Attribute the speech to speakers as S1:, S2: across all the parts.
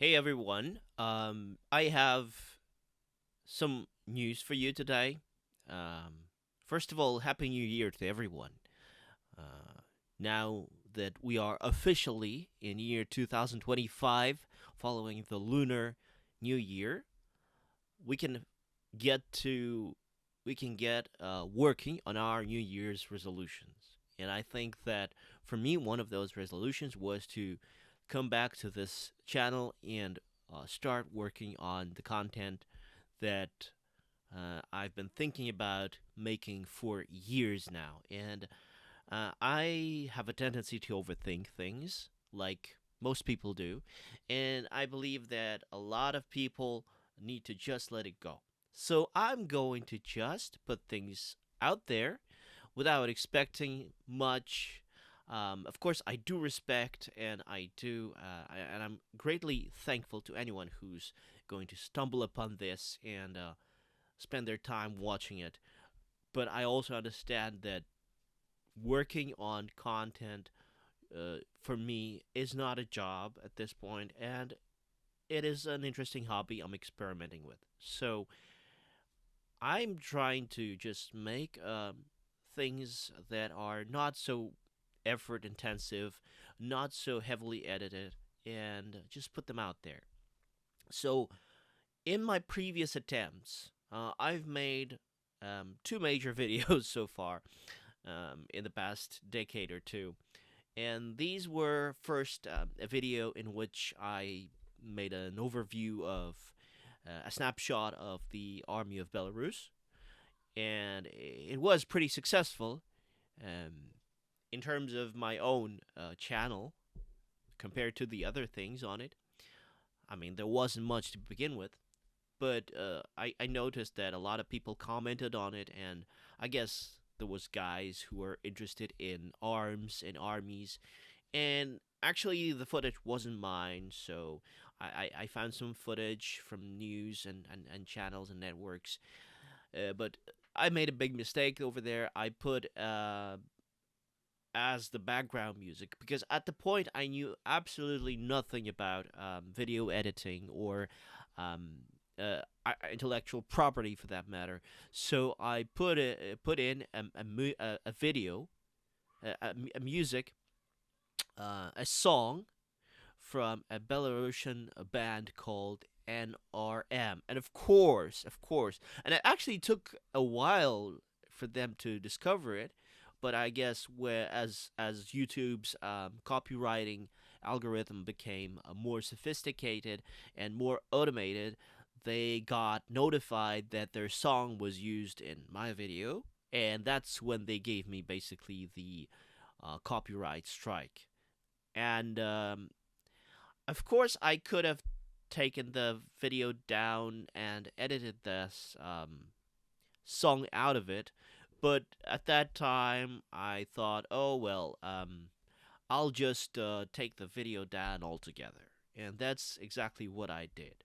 S1: Hey everyone. I have some news for you today. First of all, Happy New Year to everyone. Uh, now that we are officially in year 2025, following the Lunar New Year, we can get to we can get working on our New Year's resolutions. And I think that for me, one of those resolutions was to come back to this channel and start working on the content that I've been thinking about making for years now. And I have a tendency to overthink things, like most people do. And I believe that a lot of people need to just let it go. So I'm going to just put things out there without expecting much. Of course, I do respect and and I'm greatly thankful to anyone who's going to stumble upon this and spend their time watching it. But I also understand that working on content for me is not a job at this point, and it is an interesting hobby I'm experimenting with. So I'm trying to just make things that are not so effort intensive, not so heavily edited, and just put them out there. So in my previous attempts, I've made two major videos so far in the past decade or two. And these were first a video in which I made an overview of a snapshot of the army of Belarus, and it was pretty successful um, in terms of my own channel compared to the other things on it. I mean, there wasn't much to begin with, but I noticed that a lot of people commented on it, and I guess there was guys who were interested in arms and armies. And actually, the footage wasn't mine, so I found some footage from news and channels and networks. But I made a big mistake over there. I put as the background music because at the point I knew absolutely nothing about video editing or um, intellectual property for that matter. So I put in a video, a music, a song from a Belarusian band called NRM. And of course, and it actually took a while for them to discover it, but I guess where as YouTube's copywriting algorithm became more sophisticated and more automated, they got notified that their song was used in my video, and that's when they gave me basically the copyright strike. And of course, I could have taken the video down and edited this song out of it, but at that time I thought, oh well, I'll just take the video down altogether, and that's exactly what I did.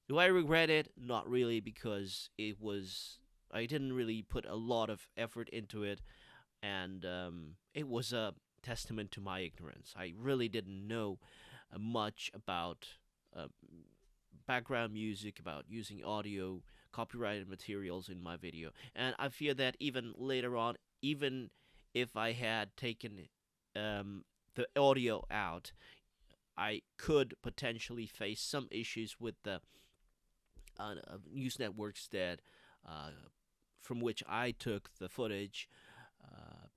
S1: Do I regret it? Not really, because I didn't really put a lot of effort into it, and it was a testament to my ignorance. I really didn't know much about uh, background music, about using audio, copyrighted materials in my video. And I fear that even later on, even if I had taken the audio out, I could potentially face some issues with the news networks that uh, from which I took the footage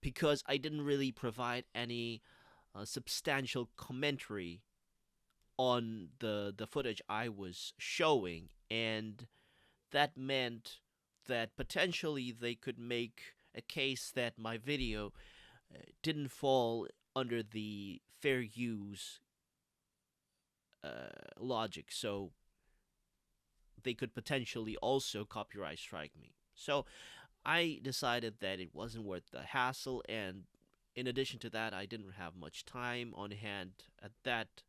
S1: because I didn't really provide any substantial commentary on the footage I was showing, and that meant that potentially they could make a case that my video didn't fall under the fair use logic, so they could potentially also copyright strike me. So I decided that it wasn't worth the hassle, and in addition to that, I didn't have much time on hand at that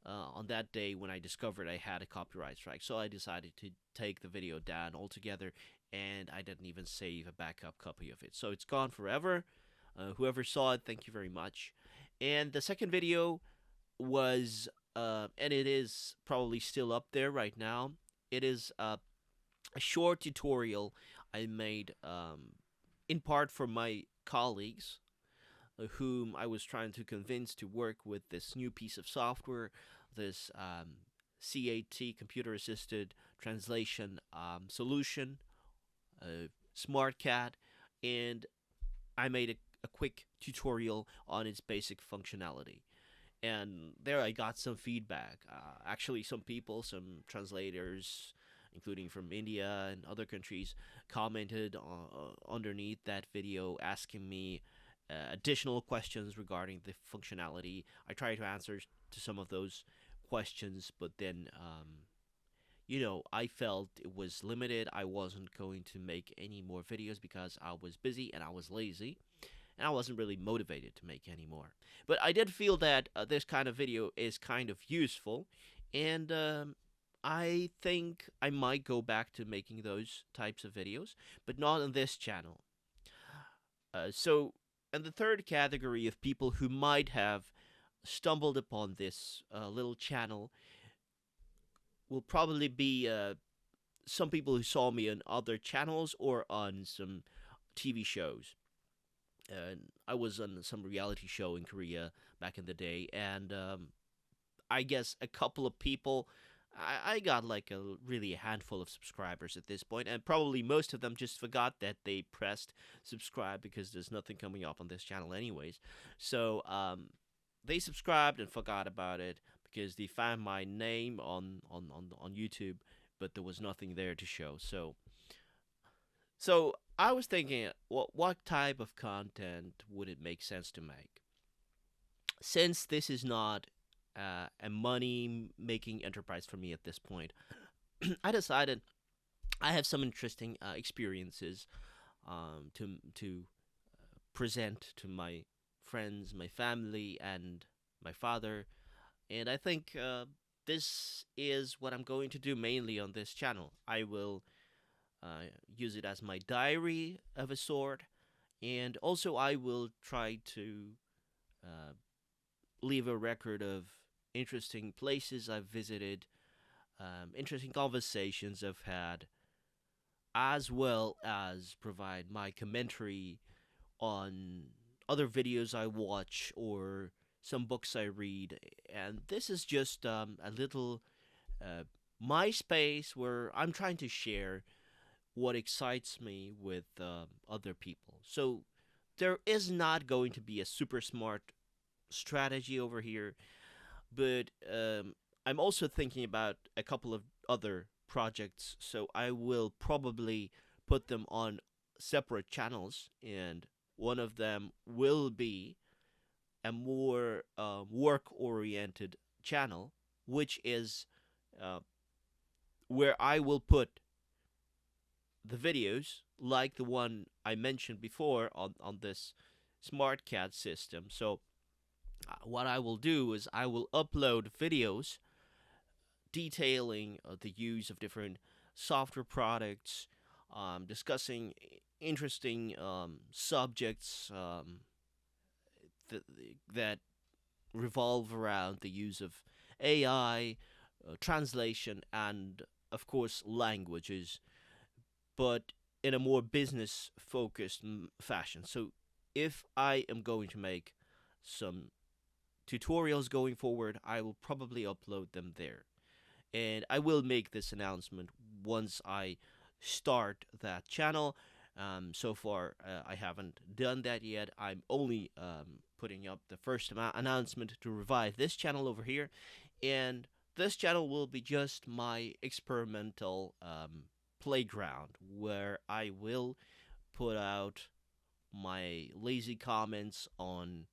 S1: on that day when I discovered I had a copyright strike. So I decided to take the video down altogether, and I didn't even save a backup copy of it. So it's gone forever. Whoever saw it, thank you very much. And the second video was and it is probably still up there right now. It is a short tutorial I made in part for my colleagues, whom I was trying to convince to work with this new piece of software, this CAT, computer assisted translation solution, SmartCat, and I made a quick tutorial on its basic functionality. And there I got some feedback. Actually, some people, some translators, including from India and other countries, commented underneath that video asking me additional questions regarding the functionality. I tried to answer to some of those questions, but then I felt it was limited. I wasn't going to make any more videos because I was busy and I was lazy and I wasn't really motivated to make any more. But I did feel that this kind of video is kind of useful, and I think I might go back to making those types of videos, but not on this channel. And the third category of people who might have stumbled upon this little channel will probably be some people who saw me on other channels or on some TV shows. I was on some reality show in Korea back in the day, and I guess a couple of people. I got like really a handful of subscribers at this point, and probably most of them just forgot that they pressed subscribe because there's nothing coming up on this channel, anyways. So they subscribed and forgot about it because they found my name on YouTube, but there was nothing there to show. So I was thinking, what type of content would it make sense to make? Since this is not a money making enterprise for me at this point, I decided I have some interesting experiences to present to my friends, my family, and my father, and I think this is what I'm going to do mainly on this channel. I will use it as my diary of a sort, and also I will try to uh, leave a record of interesting places I've visited, interesting conversations I've had, as well as provide my commentary on other videos I watch or some books I read. And this is just a little uh, my space where I'm trying to share what excites me with other people. So there is not going to be a super smart strategy over here, but I'm also thinking about a couple of other projects, so I will probably put them on separate channels, and one of them will be a more work oriented channel, which is uh, where I will put the videos like the one I mentioned before on this SmartCat system. So what I will do is I will upload videos detailing the use of different software products, discussing interesting subjects th- that revolve around the use of AI, translation, and of course languages, but in a more business focused fashion. So if I am going to make some tutorials going forward, I will probably upload them there. And I will make this announcement once I start that channel. So far, I haven't done that yet. I'm only putting up the first announcement to revive this channel over here. And this channel will be just my experimental playground where I will put out my lazy comments on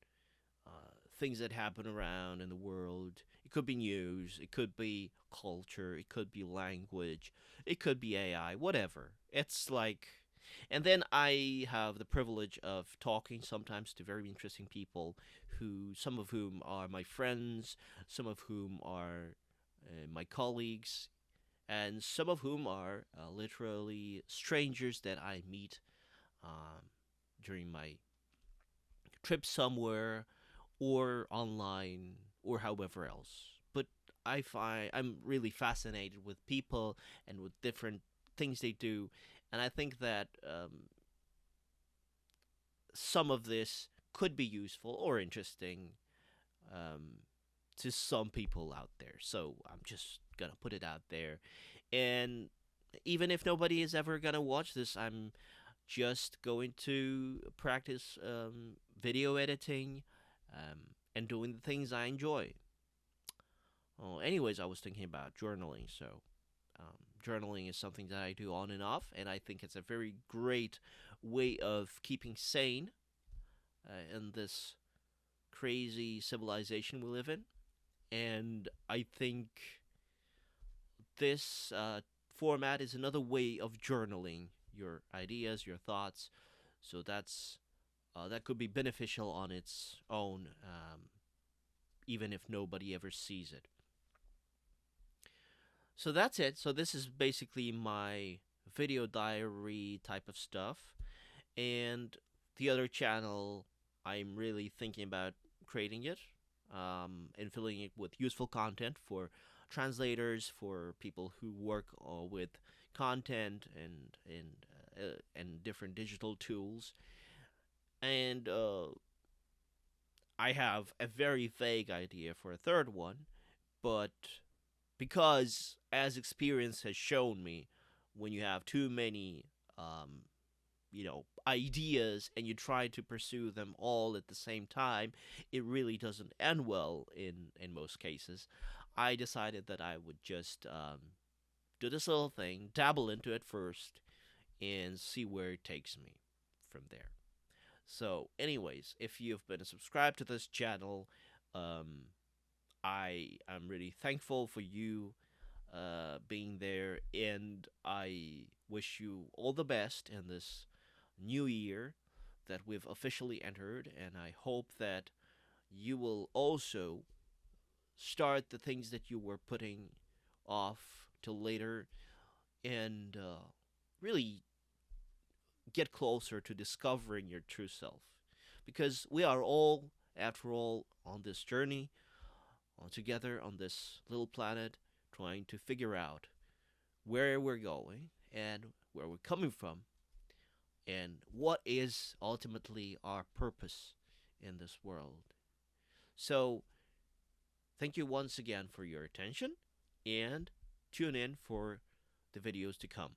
S1: things that happen around in the world. It could be news, it could be culture, it could be language, it could be AI, whatever. It's like, and then I have the privilege of talking sometimes to very interesting people, who some of whom are my friends, some of whom are my colleagues, and some of whom are literally strangers that I meet um, during my trip somewhere or online or however else. but I'm really fascinated with people and with different things they do, and I think that some of this could be useful or interesting um, to some people out there. So I'm just gonna put it out there, and even if nobody is ever gonna watch this, I'm just going to practice video editing and doing the things I enjoy. Well, anyways, I was thinking about journaling. So, journaling is something that I do on and off, and I think it's a very great way of keeping sane in this crazy civilization we live in. And I think this format is another way of journaling your ideas, your thoughts. So that could be beneficial on its own, even if nobody ever sees it. So that's it. So this is basically my video diary type of stuff. And the other channel, I'm really thinking about creating it and filling it with useful content for translators, for people who work with content and different digital tools. And I have a very vague idea for a third one, but because as experience has shown me, when you have too many ideas and you try to pursue them all at the same time, it really doesn't end well in most cases. I decided that I would just do this little thing, dabble into it first, and see where it takes me from there. So, anyways, if you've been subscribed to this channel, um, I am really thankful for you being there, and I wish you all the best in this new year that we've officially entered. And I hope that you will also start the things that you were putting off till later and really get closer to discovering your true self. Because we are all, after all, on this journey, all together on this little planet, trying to figure out where we're going and where we're coming from and what is ultimately our purpose in this world. So, thank you once again for your attention and tune in for the videos to come.